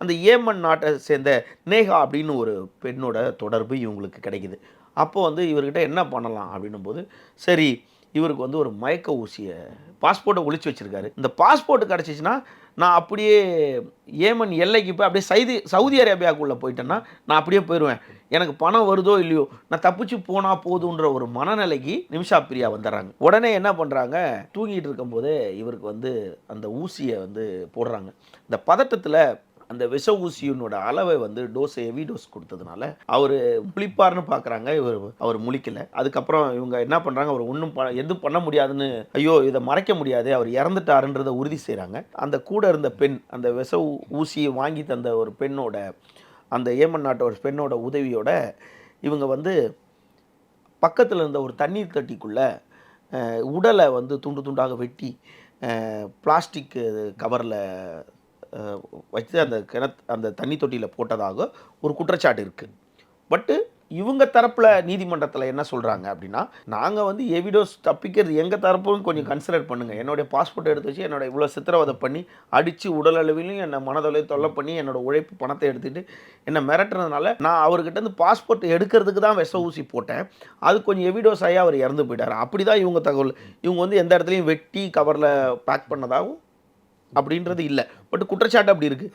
அந்த ஏமன் நாட்டை சேர்ந்த நேஹா அப்படின்னு ஒரு பெண்ணோட தொடர்பு இவங்களுக்கு கிடைக்குது. அப்போ வந்து இவர்கிட்ட என்ன பண்ணலாம் அப்படின்னும் போது, சரி இவருக்கு வந்து ஒரு மயக்க ஊசிய பாஸ்போர்ட்ட ஒளிச்சு வச்சிருக்காரு. இந்த பாஸ்போர்ட் கிடைச்சிச்சுன்னா, நான் அப்படியே ஏமன் எல்லைக்கு போய் அப்படியே சவுதி அரேபியாக்குள்ள போயிட்டேன்னா, நான் அப்படியே போயிருவேன். எனக்கு பணம் வருதோ இல்லையோ, நான் தப்பிச்சு போனா போதுன்ற ஒரு மனநிலைக்கு நிமிஷா பிரியா வந்துர்றாங்க. உடனே என்ன பண்றாங்க, தூங்கிட்டு இருக்கும்போதே இவருக்கு வந்து அந்த ஊசிய வந்து போடுறாங்க. இந்த பதட்டத்தில அந்த விஷ ஊசியினோட அளவை வந்து ஹெவி டோஸ் குடுத்ததுனால, அவரு முழிப்பார்ன்னு பார்க்குறாங்க. அவர் முழிக்கல. அதுக்கப்புறம் இவங்க என்ன பண்றாங்க, அவர ஒண்ணும் எதுவும் பண்ண முடியாதுன்னு, ஐயோ! இத மறைக்க முடியாது. அவர் இறந்துட்டாருன்றத உறுதி செய்றாங்க. அந்த கூட இருந்த பெண், அந்த விஷ ஊசிய வாங்கி தந்த ஒரு பெண்ணோட, அந்த ஏமன் நாட்டு ஒரு பெண்ணோட உதவியோட, இவங்க வந்து பக்கத்துல இருந்த ஒரு தண்ணீர் தொட்டிக்குள்ள உடல வந்து துண்டு துண்டாக வெட்டி, பிளாஸ்டிக் கவர்ல அ வச்சு அந்த தண்ணி தொட்டியில போட்டதாக ஒரு குற்றச்சாட்டு இருக்கு. பட்டு இவங்க தரப்புல நீதிமன்றத்தில என்ன சொல்றாங்க அப்டின்னா, நாங்க வந்து எவிடோஸ் தப்பிக்கிறது எங்க தரப்புன்னு கொஞ்சம் கன்சிடர் பண்ணுங்க. என்னுடைய பாஸ்போர்ட் எடுத்து வச்சு என்னோட இவ்ளோ சித்திரவதை பண்ணி, அடிச்சு உடல் அளவிலும் என்ன மனதளவிலும் தொல்ல பண்ணி, என்னோட உழைப்பு பணத்த எடுத்துட்டு என்ன மிரட்டுனதுனால, நான் அவர்கிட்ட இருந்து பாஸ்போர்ட் எடுக்கிறதுக்கு தான் விஷ ஊசி போட்டேன். அது கொஞ்சம் எவிடோஸ் ஆயி அவர் இறந்து போயிட்டாரு. அப்படிதான் இவங்க தகவல். இவங்க வந்து எந்த இடத்துலயும் வெட்டி கவர்ல பேக் பண்ணதாவும் அப்படின்றது இல்ல. பட் குற்றச்சாட்டு அப்படி இருக்கு.